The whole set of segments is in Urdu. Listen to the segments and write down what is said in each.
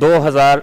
2000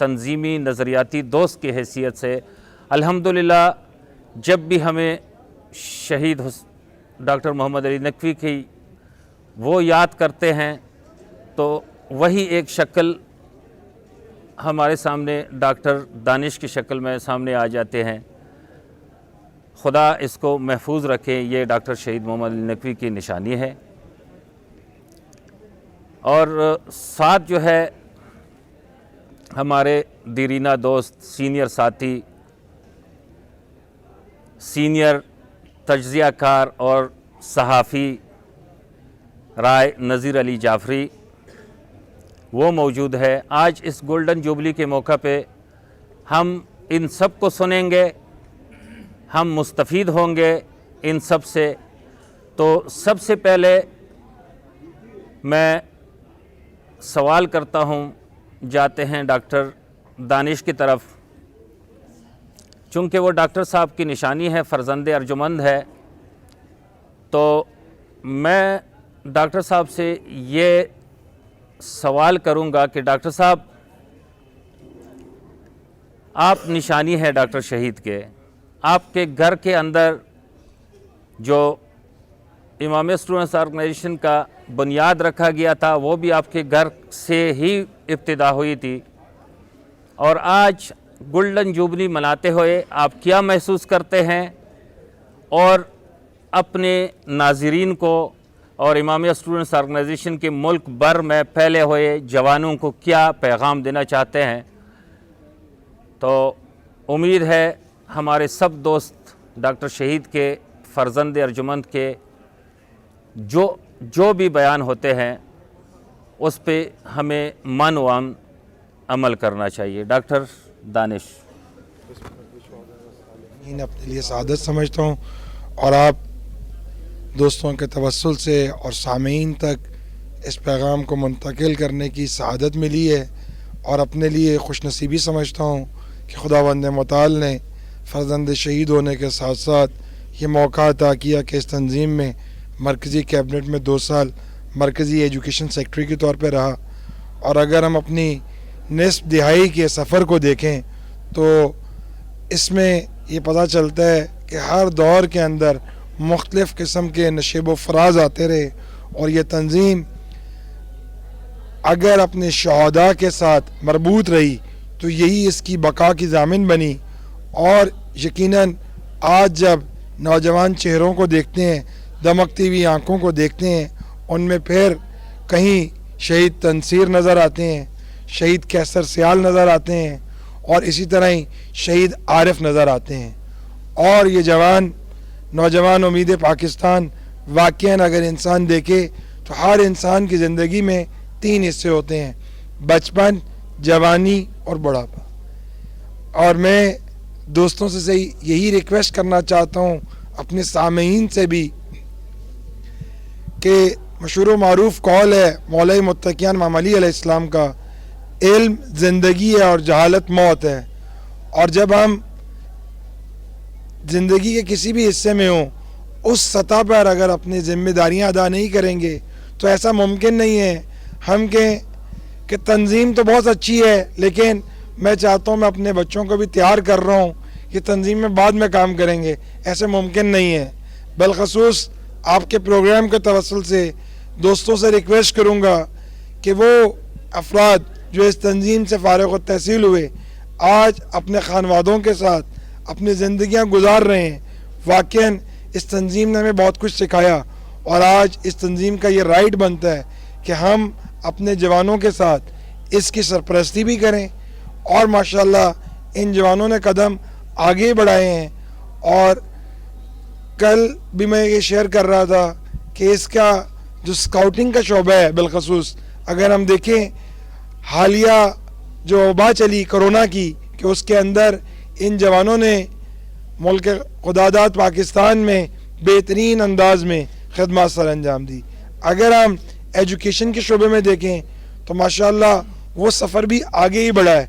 تنظیمی نظریاتی دوست کی حیثیت سے الحمدللہ جب بھی ہمیں شہید ڈاکٹر محمد علی نقوی کی وہ یاد کرتے ہیں تو وہی ایک شکل ہمارے سامنے ڈاکٹر دانش کی شکل میں سامنے آ جاتے ہیں۔ خدا اس کو محفوظ رکھے، یہ ڈاکٹر شہید محمد علی نقوی کی نشانی ہے۔ اور ساتھ جو ہے ہمارے دیرینہ دوست، سینئر ساتھی، سینئر تجزیہ کار اور صحافی رائے نذیر علی جعفری وہ موجود ہے۔ آج اس گولڈن جوبلی کے موقع پہ ہم ان سب کو سنیں گے، ہم مستفید ہوں گے ان سب سے۔ تو سب سے پہلے میں سوال کرتا ہوں، جاتے ہیں ڈاکٹر دانش کی طرف، چونکہ وہ ڈاکٹر صاحب کی نشانی ہے، فرزند ارجمند ہے، تو میں ڈاکٹر صاحب سے یہ سوال کروں گا کہ ڈاکٹر صاحب آپ نشانی ہے ڈاکٹر شہید کے، آپ کے گھر کے اندر جو امامیہ اسٹوڈنٹس آرگنائزیشن کا بنیاد رکھا گیا تھا وہ بھی آپ کے گھر سے ہی ابتدا ہوئی تھی، اور آج گولڈن جوبلی مناتے ہوئے آپ کیا محسوس کرتے ہیں، اور اپنے ناظرین کو اور امامیہ اسٹوڈنٹس آرگنائزیشن کے ملک بھر میں پھیلے ہوئے جوانوں کو کیا پیغام دینا چاہتے ہیں؟ تو امید ہے ہمارے سب دوست ڈاکٹر شہید کے فرزند ارجمند کے جو بھی بیان ہوتے ہیں اس پہ ہمیں من وان عمل کرنا چاہیے۔ ڈاکٹر دانش۔ اپنے لیے سعادت سمجھتا ہوں، اور آپ دوستوں کے توسل سے اور سامعین تک اس پیغام کو منتقل کرنے کی سعادت ملی ہے، اور اپنے لیے خوش نصیبی سمجھتا ہوں کہ خداوند متعال نے فرزند شہید ہونے کے ساتھ ساتھ یہ موقع عطا کیا کہ اس تنظیم میں مرکزی کیبنٹ میں 2 سال مرکزی ایجوکیشن سیکرٹری کے طور پہ رہا۔ اور اگر ہم اپنی نصف دہائی کے سفر کو دیکھیں تو اس میں یہ پتہ چلتا ہے کہ ہر دور کے اندر مختلف قسم کے نشیب و فراز آتے رہے، اور یہ تنظیم اگر اپنے شہداء کے ساتھ مربوط رہی تو یہی اس کی بقا کی ضامن بنی۔ اور یقیناً آج جب نوجوان چہروں کو دیکھتے ہیں، دمکتی ہوئی آنکھوں کو دیکھتے ہیں، ان میں پھر کہیں شہید تنصیر نظر آتے ہیں، شہید کیسر سیال نظر آتے ہیں، اور اسی طرح ہی شہید عارف نظر آتے ہیں۔ اور یہ نوجوان امید پاکستان واقعاً اگر انسان دیکھے تو ہر انسان کی زندگی میں 3 حصے ہوتے ہیں: بچپن، جوانی اور بڑھاپا۔ اور میں دوستوں سے یہی ریکویسٹ کرنا چاہتا ہوں، اپنے سامعین سے بھی، کہ مشہور و معروف قول ہے مولا متقیان امام علی علیہ السلام کا، علم زندگی ہے اور جہالت موت ہے۔ اور جب ہم زندگی کے کسی بھی حصے میں ہوں، اس سطح پر اگر اپنی ذمہ داریاں ادا نہیں کریں گے تو ایسا ممکن نہیں ہے ہم کہیں کہ تنظیم تو بہت اچھی ہے، لیکن میں چاہتا ہوں میں اپنے بچوں کو بھی تیار کر رہا ہوں کہ تنظیم میں بعد میں کام کریں گے، ایسے ممکن نہیں ہے۔ بالخصوص آپ کے پروگرام کے توسل سے دوستوں سے ریکویسٹ کروں گا کہ وہ افراد جو اس تنظیم سے فارغ التحصیل ہوئے، آج اپنے خانوادوں کے ساتھ اپنی زندگیاں گزار رہے ہیں، واقعاً اس تنظیم نے ہمیں بہت کچھ سکھایا، اور آج اس تنظیم کا یہ رائٹ بنتا ہے کہ ہم اپنے جوانوں کے ساتھ اس کی سرپرستی بھی کریں۔ اور ماشاءاللہ ان جوانوں نے قدم آگے بڑھائے ہیں، اور کل بھی میں یہ شیئر کر رہا تھا کہ اس کا جو سکاؤٹنگ کا شعبہ ہے، بالخصوص اگر ہم دیکھیں حالیہ جو وبا چلی کرونا کی، کہ اس کے اندر ان جوانوں نے ملک خداداد پاکستان میں بہترین انداز میں خدمات سر انجام دی۔ اگر ہم ایجوکیشن کے شعبے میں دیکھیں تو ماشاءاللہ وہ سفر بھی آگے ہی بڑھا ہے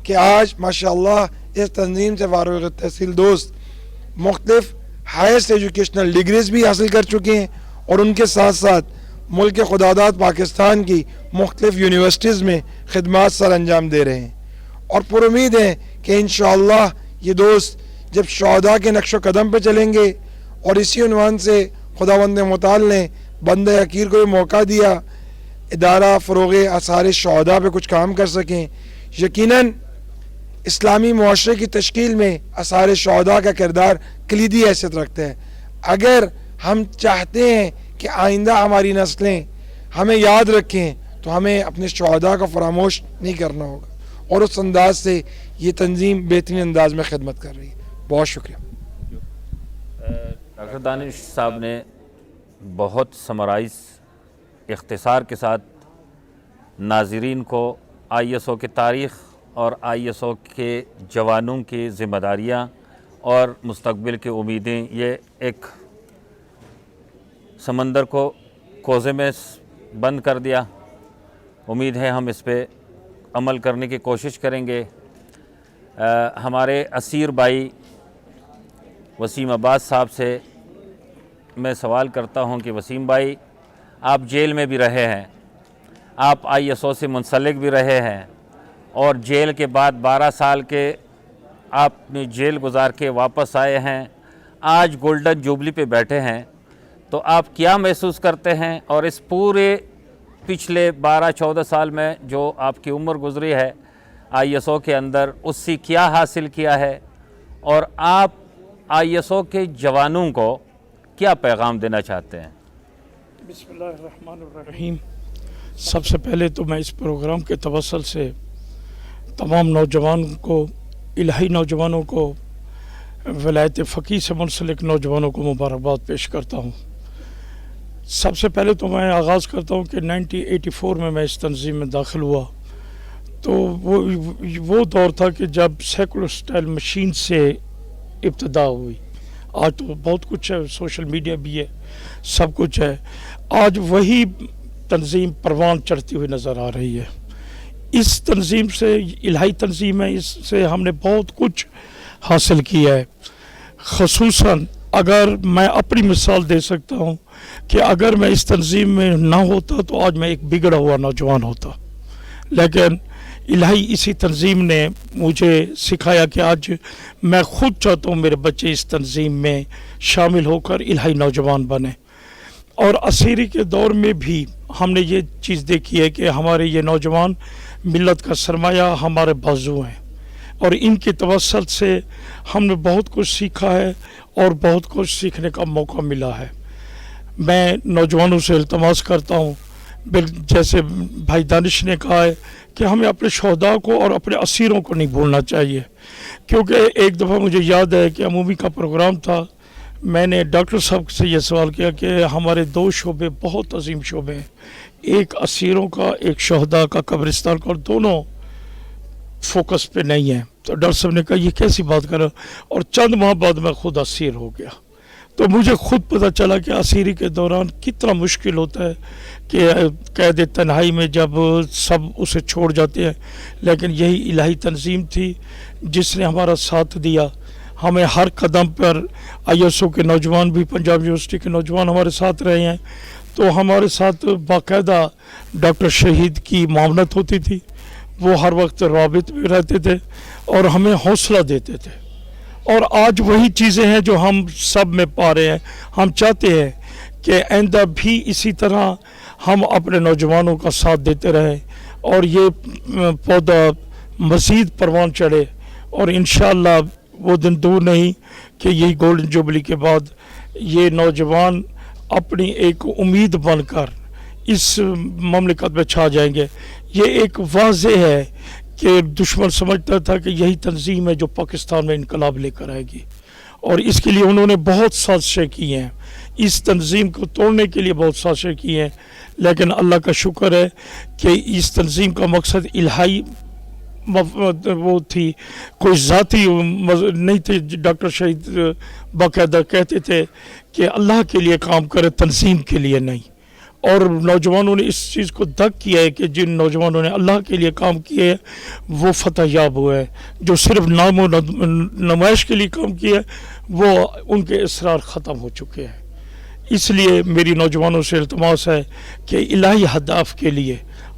کہ آج ماشاءاللہ اس تنظیم سے فارغ تحصیل دوست مختلف ہائیسٹ ایجوکیشنل ڈگریز بھی حاصل کر چکے ہیں، اور ان کے ساتھ ساتھ ملک خداداد پاکستان کی مختلف یونیورسٹیز میں خدمات سر انجام دے رہے ہیں۔ اور پر امید ہیں کہ انشاءاللہ یہ دوست جب شہداء کے نقش و قدم پہ چلیں گے، اور اسی عنوان سے خداوند متعال نے بندہ حقیر کو بھی موقع دیا ادارہ فروغ آثار شہداء پہ کچھ کام کر سکیں، یقیناً اسلامی معاشرے کی تشکیل میں آثار شہداء کا کردار کلیدی حیثیت رکھتا ہے۔ اگر ہم چاہتے ہیں کہ آئندہ ہماری نسلیں ہمیں یاد رکھیں تو ہمیں اپنے شہداء کو فراموش نہیں کرنا ہوگا، اور اس انداز سے یہ تنظیم بہترین انداز میں خدمت کر رہی ہے۔ بہت شکریہ۔ ڈاکٹر دانش صاحب نے بہت سمرائز اختصار کے ساتھ ناظرین کو آئی ایس او کی تاریخ اور آئی ایس او کے جوانوں کی ذمہ داریاں اور مستقبل کی امیدیں، یہ ایک سمندر کو کوزے میں بند کر دیا۔ امید ہے ہم اس پہ عمل کرنے کی کوشش کریں گے۔ ہمارے اسیر بھائی وسیم عباس صاحب سے میں سوال کرتا ہوں کہ وسیم بھائی، آپ جیل میں بھی رہے ہیں، آپ آئی ایس او سے منسلک بھی رہے ہیں، اور جیل کے بعد 12 سال کے آپ نے جیل گزار کے واپس آئے ہیں، آج گولڈن جوبلی پہ بیٹھے ہیں، تو آپ کیا محسوس کرتے ہیں؟ اور اس پورے پچھلے 12-14 سال میں جو آپ کی عمر گزری ہے آئی ایس او کے اندر، اس سے کیا حاصل کیا ہے، اور آپ آئی ایس او کے جوانوں کو کیا پیغام دینا چاہتے ہیں؟ بسم اللہ الرحمن الرحیم۔ سب سے پہلے تو میں اس پروگرام کے توسل سے تمام نوجوانوں کو، الہی نوجوانوں کو، ولایت فقیہ سے منسلک نوجوانوں کو مبارکباد پیش کرتا ہوں۔ سب سے پہلے تو میں آغاز کرتا ہوں کہ 1984 میں اس تنظیم میں داخل ہوا، تو وہ دور تھا کہ جب سیکولر سٹائل مشین سے ابتدا ہوئی۔ آج تو بہت کچھ ہے، سوشل میڈیا بھی ہے، سب کچھ ہے۔ آج وہی تنظیم پروان چڑھتی ہوئی نظر آ رہی ہے۔ اس تنظیم سے، الہی تنظیم ہے، اس سے ہم نے بہت کچھ حاصل کیا ہے۔ خصوصاً اگر میں اپنی مثال دے سکتا ہوں کہ اگر میں اس تنظیم میں نہ ہوتا تو آج میں ایک بگڑا ہوا نوجوان ہوتا، لیکن الہی اسی تنظیم نے مجھے سکھایا کہ آج میں خود چاہتا ہوں میرے بچے اس تنظیم میں شامل ہو کر الہی نوجوان بنے۔ اور اسیری کے دور میں بھی ہم نے یہ چیز دیکھی ہے کہ ہمارے یہ نوجوان ملت کا سرمایہ ہمارے بازو ہیں، اور ان کے توسل سے ہم نے بہت کچھ سیکھا ہے اور بہت کچھ سیکھنے کا موقع ملا ہے۔ میں نوجوانوں سے التماس کرتا ہوں، جیسے بھائی دانش نے کہا ہے، کہ ہمیں اپنے شہداء کو اور اپنے اسیروں کو نہیں بھولنا چاہیے، کیونکہ ایک دفعہ مجھے یاد ہے کہ عمومی کا پروگرام تھا، میں نے ڈاکٹر صاحب سے یہ سوال کیا کہ ہمارے 2 شعبے بہت عظیم شعبے ہیں، ایک اسیروں کا، ایک شہداء کا، قبرستان کا، اور دونوں فوکس پہ نہیں ہیں۔ تو ڈاکٹر صاحب نے کہا یہ کیسی بات کر رہا، اور چند ماہ بعد میں خود اسیر ہو گیا۔ تو مجھے خود پتہ چلا کہ اسیری کے دوران کتنا مشکل ہوتا ہے کہ قید تنہائی میں جب سب اسے چھوڑ جاتے ہیں، لیکن یہی الہی تنظیم تھی جس نے ہمارا ساتھ دیا۔ ہمیں ہر قدم پر آئی ایس او کے نوجوان بھی، پنجاب یونیورسٹی کے نوجوان ہمارے ساتھ رہے ہیں، تو ہمارے ساتھ باقاعدہ ڈاکٹر شہید کی معاونت ہوتی تھی، وہ ہر وقت رابط میں رہتے تھے اور ہمیں حوصلہ دیتے تھے۔ اور آج وہی چیزیں ہیں جو ہم سب میں پا رہے ہیں۔ ہم چاہتے ہیں کہ آئندہ بھی اسی طرح ہم اپنے نوجوانوں کا ساتھ دیتے رہیں اور یہ پودا مزید پروان چڑھے، اور انشاءاللہ وہ دن دور نہیں کہ یہی گولڈن جوبلی کے بعد یہ نوجوان اپنی ایک امید بن کر اس مملکت میں چھا جائیں گے۔ یہ ایک واضح ہے کہ دشمن سمجھتا تھا کہ یہی تنظیم ہے جو پاکستان میں انقلاب لے کر آئے گی، اور اس کے لیے انہوں نے بہت سازشیں کی ہیں، اس تنظیم کو توڑنے کے لیے بہت سازشیں کی ہیں، لیکن اللہ کا شکر ہے کہ اس تنظیم کا مقصد الہی وہ تھی، کوئی ذاتی نہیں تھی۔ ڈاکٹر شہید باقاعدہ کہتے تھے کہ اللہ کے لیے کام کرے، تنظیم کے لیے نہیں، اور نوجوانوں نے اس چیز کو درک کیا ہے کہ جن نوجوانوں نے اللہ کے لیے کام کیے وہ فتح یاب ہوئے ہیں، جو صرف نام و نمائش کے لیے کام کیے وہ ان کے اصرار ختم ہو چکے ہیں۔ اس لیے میری نوجوانوں سے التماس ہے کہ الہی ہدف کے لیے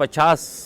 50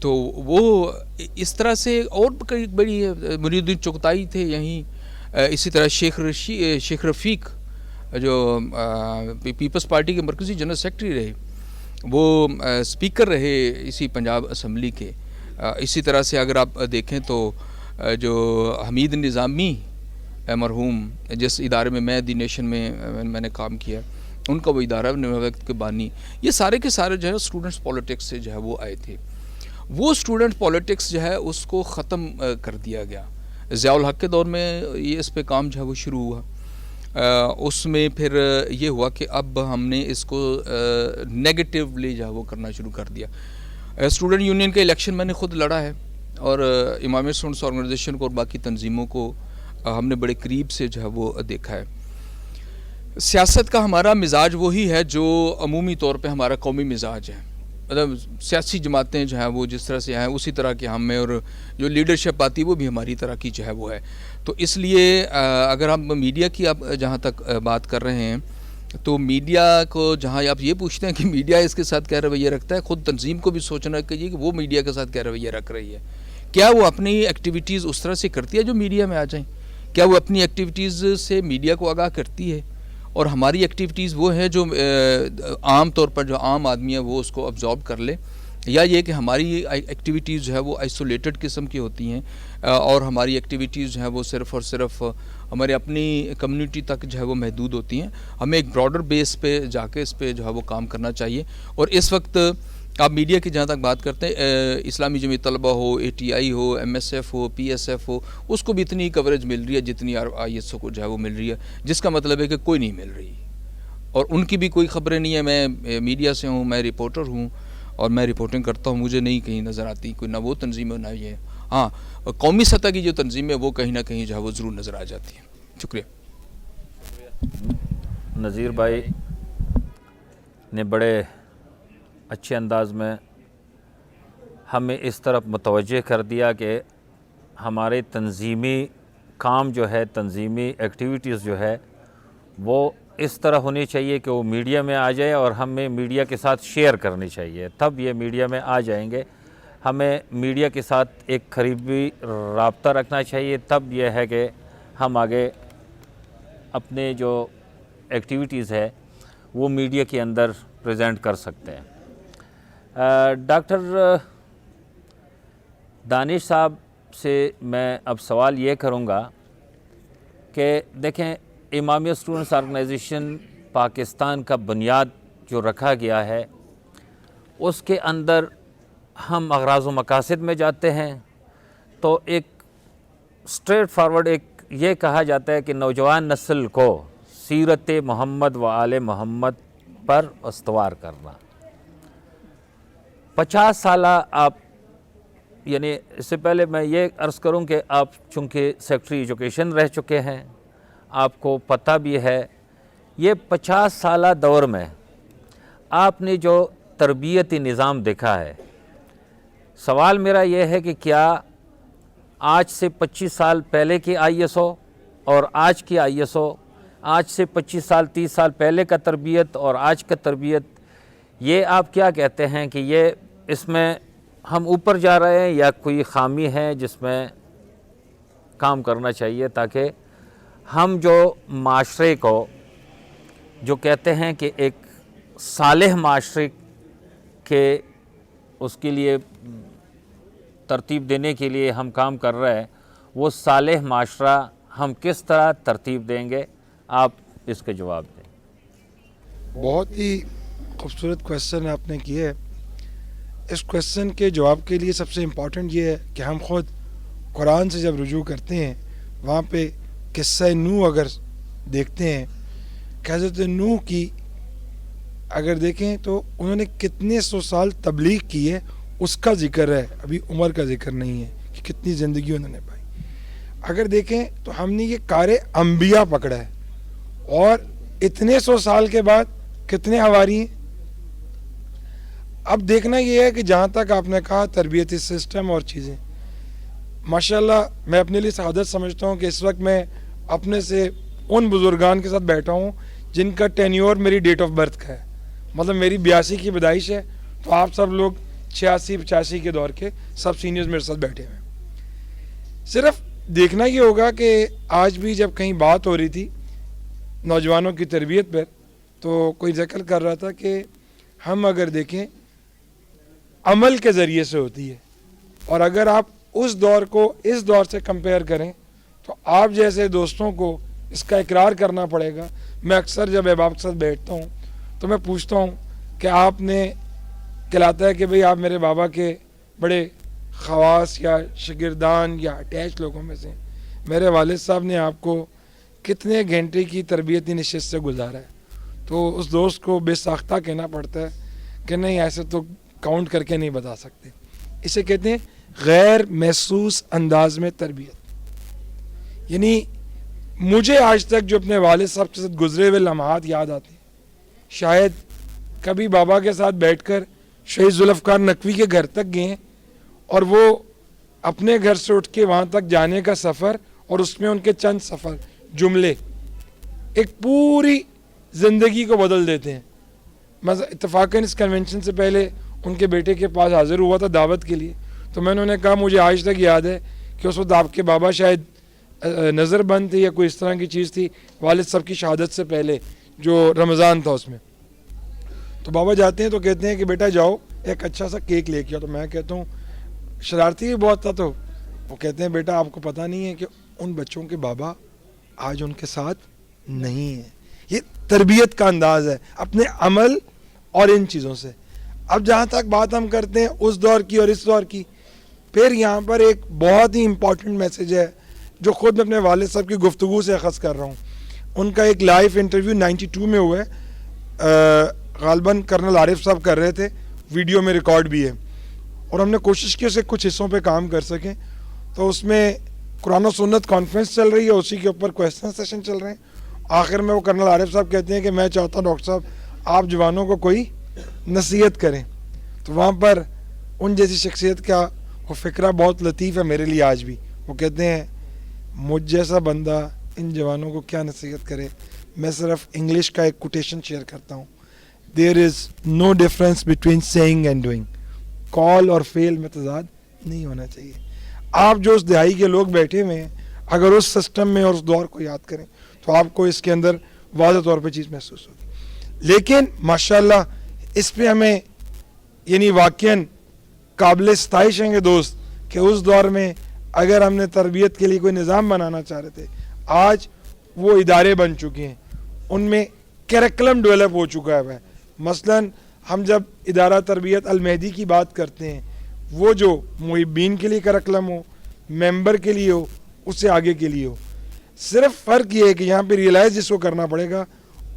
تو وہ اس طرح سے اور کئی بڑی منیر الدین چغتائی تھے یہیں، اسی طرح شیخ رفیق جو پیپلز پارٹی کے مرکزی جنرل سیکرٹری رہے، وہ اسپیکر رہے اسی پنجاب اسمبلی کے. اسی طرح سے اگر آپ دیکھیں تو جو حمید نظامی مرحوم، جس ادارے میں میں دی نیشن میں نے کام کیا، ان کا وہ ادارہ وقت کے بانی، یہ سارے کے سارے جو ہے اسٹوڈنٹس پولیٹکس سے جو ہے وہ آئے تھے. وہ اسٹوڈنٹ پولیٹکس جو ہے اس کو ختم کر دیا گیا. ضیاء الحق کے دور میں یہ اس پہ کام جو ہے وہ شروع ہوا. اس میں پھر یہ ہوا کہ اب ہم نے اس کو نیگیٹیولی جو ہے وہ کرنا شروع کر دیا. اسٹوڈنٹ یونین کا الیکشن میں نے خود لڑا ہے، اور امامیہ اسٹوڈنٹس آرگنائزیشن کو اور باقی تنظیموں کو ہم نے بڑے قریب سے جو ہے وہ دیکھا ہے. سیاست کا ہمارا مزاج وہی ہے جو عمومی طور پہ ہمارا قومی مزاج ہے. مطلب سیاسی جماعتیں جو ہیں وہ جس طرح سے ہیں اسی طرح کے ہم ہیں، اور جو لیڈرشپ آتی ہے وہ بھی ہماری طرح کی جو ہے وہ ہے. تو اس لیے اگر ہم میڈیا کی آپ جہاں تک بات کر رہے ہیں، تو میڈیا کو جہاں آپ یہ پوچھتے ہیں کہ میڈیا اس کے ساتھ کیا رویہ رکھتا ہے، خود تنظیم کو بھی سوچنا چاہیے کہ وہ میڈیا کے ساتھ کیا رویہ رکھ رہی ہے. کیا وہ اپنی ایکٹیویٹیز اس طرح سے کرتی ہے جو میڈیا میں آ جائیں؟ کیا وہ اپنی ایکٹیویٹیز سے میڈیا کو آگاہ کرتی ہے؟ اور ہماری ایکٹیویٹیز وہ ہیں جو عام طور پر جو عام آدمی ہے وہ اس کو ابزارب کر لے، یا یہ کہ ہماری ایکٹیویٹیز جو ہے وہ آئسولیٹڈ قسم کی ہوتی ہیں، اور ہماری ایکٹیویٹیز جو ہیں وہ صرف اور صرف ہمارے اپنی کمیونٹی تک جو ہے وہ محدود ہوتی ہیں. ہمیں ایک براڈر بیس پہ جا کے اس پہ جو ہے وہ کام کرنا چاہیے. اور اس وقت آپ میڈیا کی جہاں تک بات کرتے ہیں، اسلامی جمعیت طلبہ ہو، اے ٹی آئی ہو، ایم ایس ایف ہو، پی ایس ایف ہو، اس کو بھی اتنی کوریج مل رہی ہے جتنی آئی ایس او کو جو ہے وہ مل رہی ہے، جس کا مطلب ہے کہ کوئی نہیں مل رہی، اور ان کی بھی کوئی خبریں نہیں ہیں. میں میڈیا سے ہوں، میں رپورٹر ہوں، اور میں رپورٹنگ کرتا ہوں، مجھے نہیں کہیں نظر آتی کوئی، نہ وہ تنظیم ہے نہ یہ. ہاں، قومی سطح کی جو تنظیم ہے وہ کہیں نہ کہیں جو ہے وہ ضرور نظر آ جاتی ہے. شکریہ. نذیر بھائی نے بڑے اچھے انداز میں ہمیں اس طرف متوجہ کر دیا کہ ہمارے تنظیمی کام جو ہے، تنظیمی ایکٹیویٹیز جو ہے وہ اس طرح ہونی چاہیے کہ وہ میڈیا میں آ جائے، اور ہمیں میڈیا کے ساتھ شیئر کرنی چاہیے، تب یہ میڈیا میں آ جائیں گے. ہمیں میڈیا کے ساتھ ایک قریبی رابطہ رکھنا چاہیے، تب یہ ہے کہ ہم آگے اپنے جو ایکٹیویٹیز ہے وہ میڈیا کے اندر پریزنٹ کر سکتے ہیں. ڈاکٹر دانش صاحب سے میں اب سوال یہ کروں گا کہ دیکھیں، امامیہ اسٹوڈنٹس آرگنائزیشن پاکستان کا بنیاد جو رکھا گیا ہے، اس کے اندر ہم اغراض و مقاصد میں جاتے ہیں تو ایک اسٹریٹ فارورڈ ایک یہ کہا جاتا ہے کہ نوجوان نسل کو سیرت محمد و آل محمد پر استوار کرنا. 50 سالہ آپ، یعنی اس سے پہلے میں یہ عرض کروں کہ آپ چونکہ سیکرٹری ایجوکیشن رہ چکے ہیں، آپ کو پتہ بھی ہے، یہ 50 سالہ دور میں آپ نے جو تربیتی نظام دیکھا ہے، سوال میرا یہ ہے کہ کیا آج سے 25 سال پہلے کی آئی ایس او اور آج کی آئی ایس او، آج سے 25 سال 30 سال پہلے کا تربیت اور آج کا تربیت، یہ آپ کیا کہتے ہیں کہ یہ اس میں ہم اوپر جا رہے ہیں یا کوئی خامی ہے جس میں کام کرنا چاہیے، تاکہ ہم جو معاشرے کو جو کہتے ہیں کہ ایک صالح معاشرے کے اس کے لیے ترتیب دینے کے لیے ہم کام کر رہے ہیں، وہ صالح معاشرہ ہم کس طرح ترتیب دیں گے؟ آپ اس کے جواب دیں. بہت ہی خوبصورت کویسچن آپ نے کیا ہے. اس کویسچن کے جواب کے لیے سب سے امپورٹنٹ یہ ہے کہ ہم خود قرآن سے جب رجوع کرتے ہیں، وہاں پہ قصہ نوح اگر دیکھتے ہیں کہ حضرت نوح کی اگر دیکھیں تو انہوں نے کتنے سو سال تبلیغ کی ہے، اس کا ذکر ہے، ابھی عمر کا ذکر نہیں ہے کہ کتنی زندگی انہوں نے پائی. اگر دیکھیں تو ہم نے یہ کار انبیاء پکڑا ہے، اور اتنے سو سال کے بعد کتنے حواری ہیں. اب دیکھنا یہ ہے کہ جہاں تک آپ نے کہا تربیتی سسٹم اور چیزیں، ماشاءاللہ میں اپنے لیے سعادت سمجھتا ہوں کہ اس وقت میں اپنے سے ان بزرگان کے ساتھ بیٹھا ہوں جن کا ٹینیور میری ڈیٹ آف برتھ کا ہے، مطلب میری 82 کی پیدائش ہے، تو آپ سب لوگ 86-85 کے دور کے سب سینئرز میرے ساتھ بیٹھے ہوئے ہیں. صرف دیکھنا یہ ہوگا کہ آج بھی جب کہیں بات ہو رہی تھی نوجوانوں کی تربیت پر تو کوئی ذکر کر رہا تھا کہ ہم اگر دیکھیں عمل کے ذریعے سے ہوتی ہے, اور اگر آپ اس دور کو اس دور سے کمپیئر کریں تو آپ جیسے دوستوں کو اس کا اقرار کرنا پڑے گا. میں اکثر جب احباب کے ساتھ بیٹھتا ہوں تو میں پوچھتا ہوں کہ آپ نے کہلاتا ہے کہ بھئی آپ میرے بابا کے بڑے خواص یا شاگردان یا اٹیچ لوگوں میں سے. میرے والد صاحب نے آپ کو کتنے گھنٹے کی تربیتی نشست سے گزارا ہے, تو اس دوست کو بے ساختہ کہنا پڑتا ہے کہ نہیں ایسے تو کاؤنٹ کر کے نہیں بتا سکتے. اسے کہتے ہیں غیر محسوس انداز میں تربیت. یعنی مجھے آج تک جو اپنے والد صاحب کے ساتھ گزرے ہوئے لمحات یاد آتے ہیں, شاید کبھی بابا کے ساتھ بیٹھ کر شہید ذوالفقار نقوی کے گھر تک گئے اور وہ اپنے گھر سے اٹھ کے وہاں تک جانے کا سفر اور اس میں ان کے چند سفر جملے ایک پوری زندگی کو بدل دیتے ہیں. میں اتفاقاً اس کنونشن سے پہلے ان کے بیٹے کے پاس حاضر ہوا تھا دعوت کے لیے, تو میں انہوں نے کہا مجھے آج تک یاد ہے کہ اس وقت آپ کے بابا شاید نظر بند تھی یا کوئی اس طرح کی چیز تھی والد صاحب کی شہادت سے پہلے جو رمضان تھا اس میں. تو بابا جاتے ہیں تو کہتے ہیں کہ بیٹا جاؤ ایک اچھا سا کیک لے کے آؤ. تو میں کہتا ہوں شرارتی بھی بہت تھا, تو وہ کہتے ہیں بیٹا آپ کو پتہ نہیں ہے کہ ان بچوں کے بابا آج ان کے ساتھ نہیں ہیں. یہ تربیت کا انداز ہے اپنے عمل اور ان چیزوں سے. اب جہاں تک بات ہم کرتے ہیں اس دور کی اور اس دور کی, پھر یہاں پر ایک بہت ہی امپورٹنٹ میسیج ہے جو خود میں اپنے والد صاحب کی گفتگو سے اخذ کر رہا ہوں. ان کا ایک لائیو انٹرویو 92 میں ہوا ہے, غالباً کرنل عارف صاحب کر رہے تھے, ویڈیو میں ریکارڈ بھی ہے, اور ہم نے کوشش کی اسے کچھ حصوں پہ کام کر سکیں. تو اس میں قرآن و سنت کانفرنس چل رہی ہے, اسی کے اوپر کویسچن سیشن چل رہے ہیں. آخر میں وہ کرنل عارف صاحب کہتے ہیں کہ میں چاہتا ہوں ڈاکٹر صاحب آپ جوانوں کو کوئی نصیحت کریں. تو وہاں پر ان جیسی شخصیت کا وہ فکرہ بہت لطیف ہے میرے لیے آج بھی. وہ کہتے ہیں مجھ جیسا بندہ ان جوانوں کو کیا نصیحت کرے. میں صرف انگلش کا ایک کوٹیشن شیئر کرتا ہوں, there is no difference between seeing and doing. Call اور فیل میں تضاد نہیں ہونا چاہیے. آپ جو اس دہائی کے لوگ بیٹھے ہوئے ہیں اگر اس سسٹم میں اور اس دور کو یاد کریں تو آپ کو اس کے اندر واضح طور پہ چیز محسوس ہوگی. لیکن ماشاءاللہ اس پہ ہمیں یعنی واقعاً قابل ستائش ہیں کہ دوست کہ اس دور میں اگر ہم نے تربیت کے لیے کوئی نظام بنانا چاہ رہے تھے, آج وہ ادارے بن چکے ہیں, ان میں کریکلم ڈیولپ ہو چکا ہے. مثلاً ہم جب ادارہ تربیت المہدی کی بات کرتے ہیں وہ جو محبین کے لیے کریکلم ہو, ممبر کے لیے ہو, اس سے آگے کے لیے ہو. صرف فرق یہ ہے کہ یہاں پہ ریئلائز جس کو کرنا پڑے گا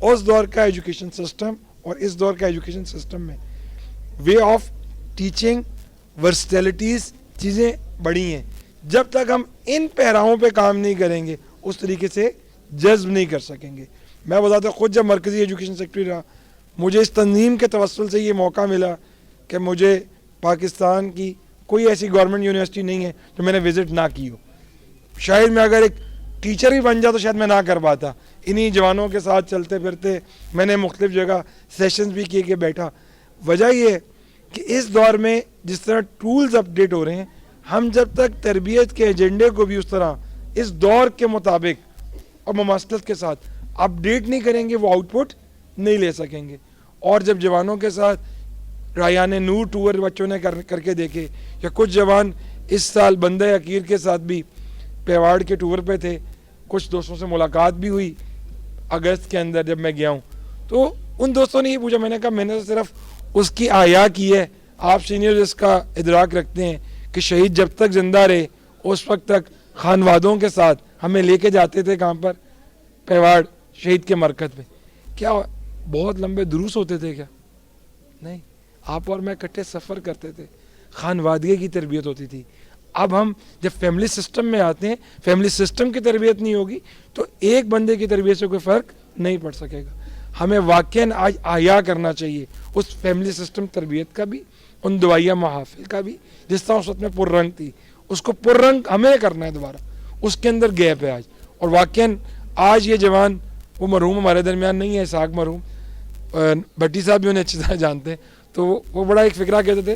اس دور کا ایجوکیشن سسٹم اور اس دور کا ایجوکیشن سسٹم میں وے آف ٹیچنگ ورسٹیلٹیز چیزیں بڑی ہیں. جب تک ہم ان پہراؤں پہ کام نہیں کریں گے اس طریقے سے جذب نہیں کر سکیں گے. میں بتاتا خود جب مرکزی ایجوکیشن سیکرٹری رہا مجھے اس تنظیم کے توسل سے یہ موقع ملا کہ مجھے پاکستان کی کوئی ایسی گورنمنٹ یونیورسٹی نہیں ہے جو میں نے وزٹ نہ کی ہو. شاید میں اگر ایک ٹیچر ہی بن جاتا تو شاید میں نہ کر پاتا. انہی جوانوں کے ساتھ چلتے پھرتے میں نے مختلف جگہ سیشنز بھی کیے کہ بیٹھا. وجہ یہ ہے کہ اس دور میں جس طرح ٹولز اپڈیٹ ہو رہے ہیں ہم جب تک تربیت کے ایجنڈے کو بھی اس طرح اس دور کے مطابق اور مماثلت کے ساتھ اپڈیٹ نہیں کریں گے وہ آؤٹ پٹ نہیں لے سکیں گے. اور جب جوانوں کے ساتھ رایان نور ٹور بچوں نے کر کے دیکھے, یا کچھ جوان اس سال بندہ عقیر کے ساتھ بھی پیواڑ کے ٹور پہ تھے, کچھ دوستوں سے ملاقات بھی ہوئی اگست کے اندر جب میں گیا ہوں, تو ان دوستوں نے یہ پوچھا, میں نے کہا میں نے صرف اس کی آیا کی ہے, آپ سینئر اس کا ادراک رکھتے ہیں کہ شہید جب تک زندہ رہے اس وقت تک خانوادوں کے ساتھ ہمیں لے کے جاتے تھے کہاں پر پیواڑ شہید کے مرکز پہ. کیا بہت لمبے دروس ہوتے تھے کیا؟ نہیں, آپ اور میں اکٹھے سفر کرتے تھے, خانوادگی کی تربیت ہوتی تھی. اب ہم جب فیملی سسٹم میں آتے ہیں فیملی سسٹم کی تربیت نہیں ہوگی تو ایک بندے کی تربیت سے کوئی فرق نہیں پڑ سکے گا. ہمیں واقعاً آج آیا کرنا چاہیے اس فیملی سسٹم تربیت کا بھی, ان دعائیہ محافل کا بھی جس طرح اس وقت میں پررنگ تھی, اس کو پررنگ ہمیں کرنا ہے دوبارہ. اس کے اندر گیپ ہے آج. اور واقعاً آج یہ جوان وہ مرحوم ہمارے درمیان نہیں ہے, اسحاق مرحوم, بھٹی صاحب بھی انہیں اچھی طرح جانتے ہیں, تو وہ بڑا ایک فکرہ کہتے تھے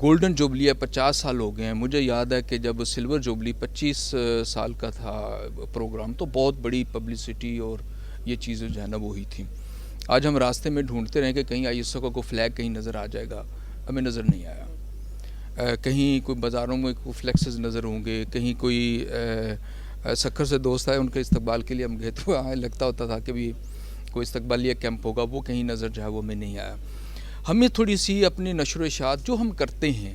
گولڈن جوبلی ہے 50 سال ہو گئے ہیں. مجھے یاد ہے کہ جب سلور جوبلی 25 سال کا تھا پروگرام تو بہت بڑی پبلسٹی اور یہ چیزیں جو ہے نا وہی تھیں. آج ہم راستے میں ڈھونڈتے رہیں کہ کہیں ISO کا کوئی فلیگ کہیں نظر آ جائے گا, ہمیں نظر نہیں آیا. کہیں کوئی بازاروں میں کوئی فلیکسز نظر ہوں گے, کہیں کوئی سکھر سے دوست آئے ان کے استقبال کے لیے ہم گئے تو وہاں لگتا ہوتا تھا کہ بھی کوئی استقبالیہ کیمپ ہوگا, وہ کہیں نظر جو ہے وہ ہمیں نہیں آیا. ہمیں تھوڑی سی اپنی نشر و اشاعت جو ہم کرتے ہیں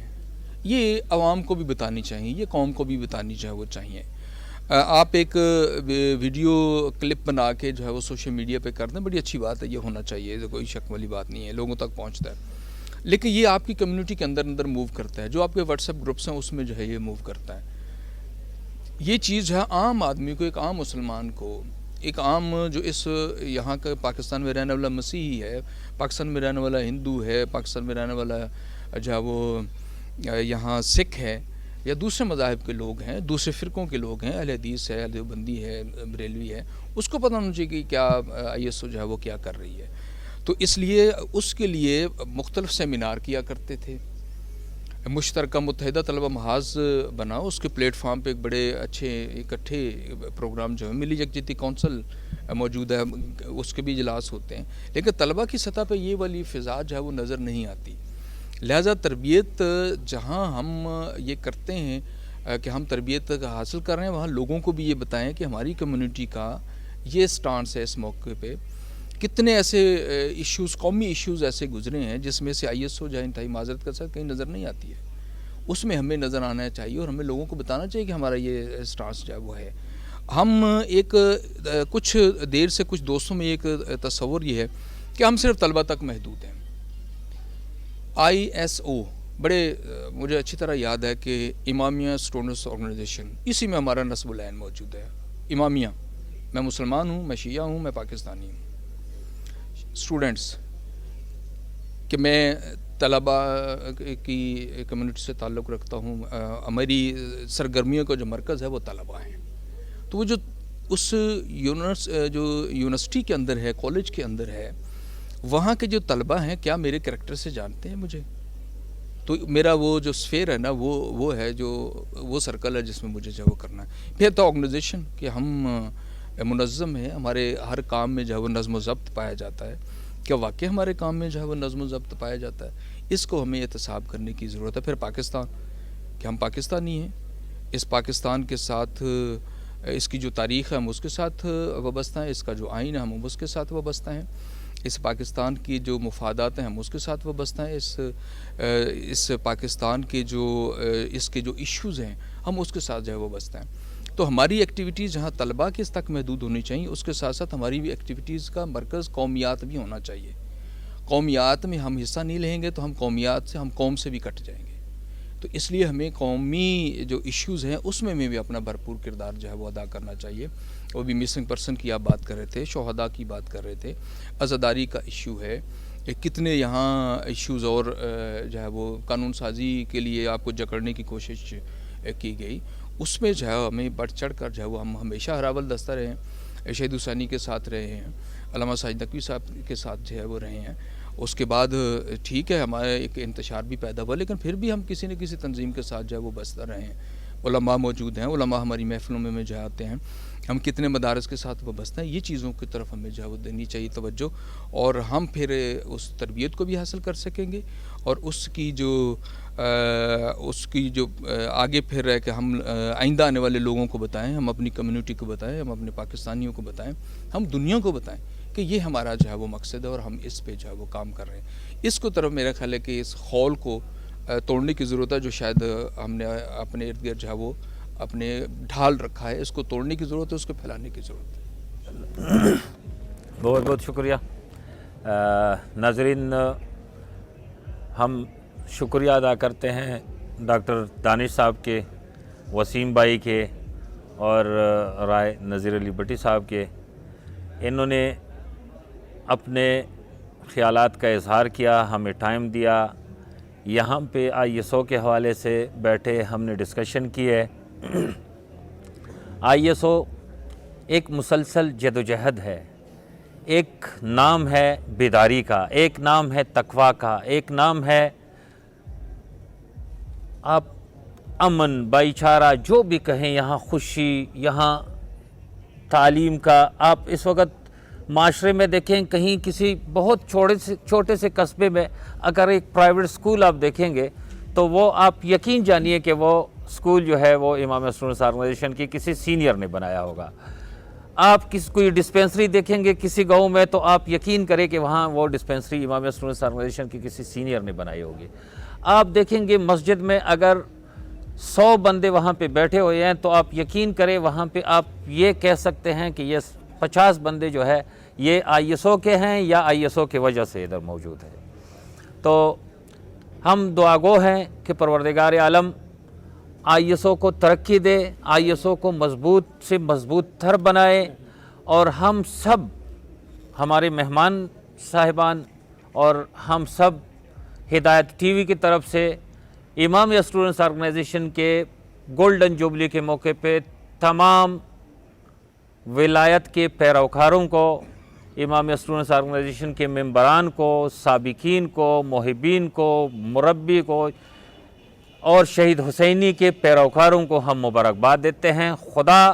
یہ عوام کو بھی بتانی چاہیے, یہ قوم کو بھی بتانی وہ چاہیے. آپ ایک ویڈیو کلپ بنا کے جو ہے وہ سوشل میڈیا پہ کر دیں, بڑی اچھی بات ہے, یہ ہونا چاہیے, کوئی شک والی بات نہیں ہے, لوگوں تک پہنچتا ہے. لیکن یہ آپ کی کمیونٹی کے اندر موو کرتا ہے, جو آپ کے واٹس ایپ گروپس ہیں اس میں جو ہے یہ موو کرتا ہے. یہ چیز جو ہے عام آدمی کو, ایک عام مسلمان کو, ایک عام جو اس یہاں کا پاکستان میں رہنے والا مسیحی ہے, پاکستان میں رہنے والا ہندو ہے, پاکستان میں رہنے والا جو ہے وہ یہاں سکھ ہے یا دوسرے مذاہب کے لوگ ہیں, دوسرے فرقوں کے لوگ ہیں, اہل حدیث ہے, دیوبندی ہے, بریلوی ہے, اس کو پتہ ہونا چاہیے کہ کیا ISO جو ہے وہ کیا کر رہی ہے. تو اس لیے اس کے لیے مختلف سیمینار کیا کرتے تھے. مشترکہ متحدہ طلبہ محاذ بنا, اس کے پلیٹ فارم پہ ایک بڑے اچھے اکٹھے پروگرام جو ہے ملی یکجہتی کونسل موجود ہے, اس کے بھی اجلاس ہوتے ہیں. لیکن طلبہ کی سطح پہ یہ والی فضا جو ہے وہ نظر نہیں آتی. لہٰذا تربیت جہاں ہم یہ کرتے ہیں کہ ہم تربیت حاصل کر رہے ہیں, وہاں لوگوں کو بھی یہ بتائیں کہ ہماری کمیونٹی کا یہ سٹانس ہے. اس موقع پہ کتنے ایسے ایشوز, قومی ایشوز ایسے گزرے ہیں جس میں سے ISO جو ہے انتہائی معذرت کے ساتھ کہیں نظر نہیں آتی ہے. اس میں ہمیں نظر آنا چاہیے اور ہمیں لوگوں کو بتانا چاہیے کہ ہمارا یہ سٹانس جو ہے وہ ہے. ہم ایک کچھ دیر سے کچھ دوستوں میں ایک تصور یہ ہے کہ ہم صرف طلبہ تک محدود ہیں. ISO بڑے مجھے اچھی طرح یاد ہے کہ امامیہ اسٹوڈنٹس آرگنائزیشن, اسی میں ہمارا نصب العین موجود ہے. امامیہ, میں مسلمان ہوں, میں شیعہ ہوں, میں پاکستانی ہوں. اسٹوڈنٹس کہ میں طلبہ کی کمیونٹی سے تعلق رکھتا ہوں, ہماری سرگرمیوں کا جو مرکز ہے وہ طلبہ ہیں. تو وہ جو اس یونیورسٹی کے اندر ہے, کالج کے اندر ہے, وہاں کے جو طلبہ ہیں کیا میرے کریکٹر سے جانتے ہیں مجھے؟ تو میرا وہ جو سفیر ہے نا وہ ہے جو وہ سرکل ہے جس میں مجھے جو وہ کرنا ہے. پھر تو آرگنائزیشن کہ ہم منظم ہیں, ہمارے ہر کام میں جو ہے وہ نظم و ضبط پایا جاتا ہے. کیا واقعی ہمارے کام میں جو ہے وہ نظم و ضبط پایا جاتا ہے؟ اس کو ہمیں احتساب کرنے کی ضرورت ہے. پھر پاکستان, کہ ہم پاکستانی ہیں, اس پاکستان کے ساتھ اس کی جو تاریخ ہے ہم اس کے ساتھ وابستہ ہیں, اس کا جو آئین ہے ہم اس کے ساتھ وابستہ ہیں, اس پاکستان کی جو مفادات ہیں ہم اس کے ساتھ وابستہ ہیں, اس پاکستان کے جو اس کے جو ایشوز ہیں ہم اس کے ساتھ جو ہے وابستہ ہیں. تو ہماری ایکٹیویٹیز جہاں طلباء کے اس تک محدود ہونی چاہیے, اس کے ساتھ ساتھ ہماری بھی ایکٹیویٹیز کا مرکز قومیات بھی ہونا چاہیے. قومیات میں ہم حصہ نہیں لیں گے تو ہم قومیات سے, ہم قوم سے بھی کٹ جائیں گے. تو اس لیے ہمیں قومی جو ایشوز ہیں اس میں بھی اپنا بھرپور کردار جو ہے وہ ادا کرنا چاہیے. وہ بھی مسنگ پرسن کی آپ بات کر رہے تھے, شہداء کی بات کر رہے تھے, عزاداری کا ایشو ہے, کتنے یہاں ایشوز اور جو ہے وہ قانون سازی کے لیے آپ کو جکڑنے کی کوشش کی گئی. اس میں جو ہے ہمیں بڑھ چڑھ کر جو ہے وہ ہم ہمیشہ ہراول دستہ رہے ہیں, شہید حسینی کے ساتھ رہے ہیں, علامہ ساجد نقوی صاحب کے ساتھ جو ہے وہ رہے ہیں. اس کے بعد ٹھیک ہے ہمارا ایک انتشار بھی پیدا ہوا, لیکن پھر بھی ہم کسی نہ کسی تنظیم کے ساتھ جو ہے وہ بستہ رہے ہیں. علماء موجود ہیں, علماء ہماری محفلوں میں جو آتے ہیں, ہم کتنے مدارس کے ساتھ وابستہ ہیں. یہ چیزوں کی طرف ہمیں جو ہے وہ دینی چاہیے توجہ, اور ہم پھر اس تربیت کو بھی حاصل کر سکیں گے, اور اس کی جو آگے پھر ہے کہ ہم آئندہ آنے والے لوگوں کو بتائیں, ہم اپنی کمیونٹی کو بتائیں, ہم اپنے پاکستانیوں کو بتائیں, ہم دنیا کو بتائیں کہ یہ ہمارا جو ہے وہ مقصد ہے اور ہم اس پہ جو ہے وہ کام کر رہے ہیں. اس کو طرف میرا خیال ہے کہ اس خول کو توڑنے کی ضرورت ہے جو شاید ہم نے اپنے ارد گرد جو ہے وہ اپنے ڈھال رکھا ہے. اس کو توڑنے کی ضرورت ہے, اس کو پھیلانے کی ضرورت ہے. بہت بہت شکریہ. ناظرین, ہم شکریہ ادا کرتے ہیں ڈاکٹر دانش صاحب کے, وسیم بھائی کے اور رائے نذیر علی بٹی صاحب کے. انہوں نے اپنے خیالات کا اظہار کیا, ہمیں ٹائم دیا, یہاں پہ ISO کے حوالے سے بیٹھے, ہم نے ڈسکشن کی ہے. ISO ایک مسلسل جدوجہد ہے, ایک نام ہے بیداری کا, ایک نام ہے تقویٰ کا, ایک نام ہے آپ امن بھائی چارہ جو بھی کہیں، یہاں خوشی، یہاں تعلیم کا، آپ اس وقت معاشرے میں دیکھیں کہیں کسی بہت چھوٹے سے قصبے میں اگر ایک پرائیویٹ اسکول آپ دیکھیں گے تو وہ آپ یقین جانیے کہ وہ اسکول جو ہے وہ امامیہ اسٹوڈنٹس آرگنائزیشن کی کسی سینئر نے بنایا ہوگا۔ آپ کوئی ڈسپینسری دیکھیں گے کسی گاؤں میں تو آپ یقین کریں کہ وہاں وہ ڈسپینسری امامیہ اسٹوڈنٹس آرگنائزیشن کی کسی سینئر نے بنائی ہوگی۔ آپ دیکھیں گے مسجد میں اگر 100 بندے وہاں پہ بیٹھے ہوئے ہیں تو آپ یقین کریں وہاں پہ آپ یہ کہہ سکتے ہیں کہ یہ 50 بندے جو ہے یہ ISO کے ہیں یا ISO کی وجہ سے ادھر موجود ہے۔ تو ہم دعا گو ہیں کہ پروردگار عالم ISO کو ترقی دے، ISO کو مضبوط سے مضبوط تر بنائے، اور ہم سب، ہمارے مہمان صاحبان اور ہم سب ہدایت ٹی وی کی طرف سے امامیہ اسٹوڈنٹس آرگنائزیشن کے گولڈن جوبلی کے موقع پہ تمام ولایت کے پیروکاروں کو، امامیہ اسٹوڈنٹس آرگنائزیشن کے ممبران کو، سابقین کو، محبین کو، مربی کو اور شہید حسینی کے پیروکاروں کو ہم مبارکباد دیتے ہیں۔ خدا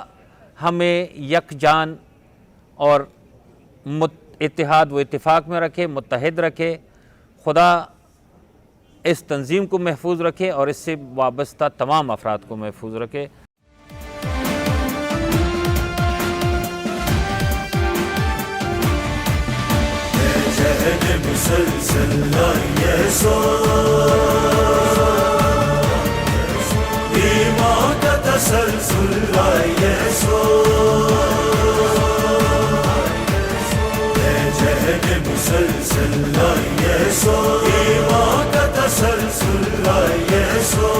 ہمیں یکجان اور اتحاد و اتفاق میں رکھے، متحد رکھے، خدا اس تنظیم کو محفوظ رکھے اور اس سے وابستہ تمام افراد کو محفوظ رکھے۔ جہد مسلسل لائے سو ایمان کا تسلسل لائے سو جہد مسلسل لائے سو ایمان کا تسلسل لائے سو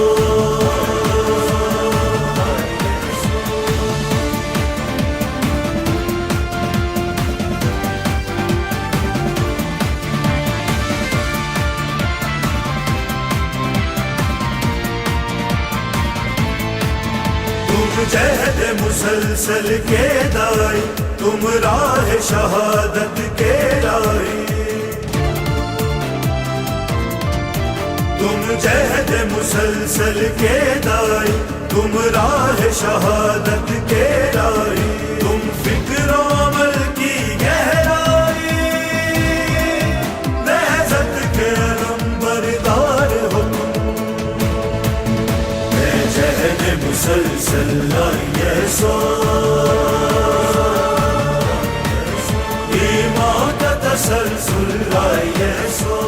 جہد مسلسل کے دائی، تم راہ شہادت کے لائی، تم جہد مسلسل کے دائی، تم راہ شہادت کے لائی، تم فکر و عمل کی گہرائی، لہذت کے علم بردار ہو جہد مسلسل لائے سو ایمان کا تسلسل لائے سو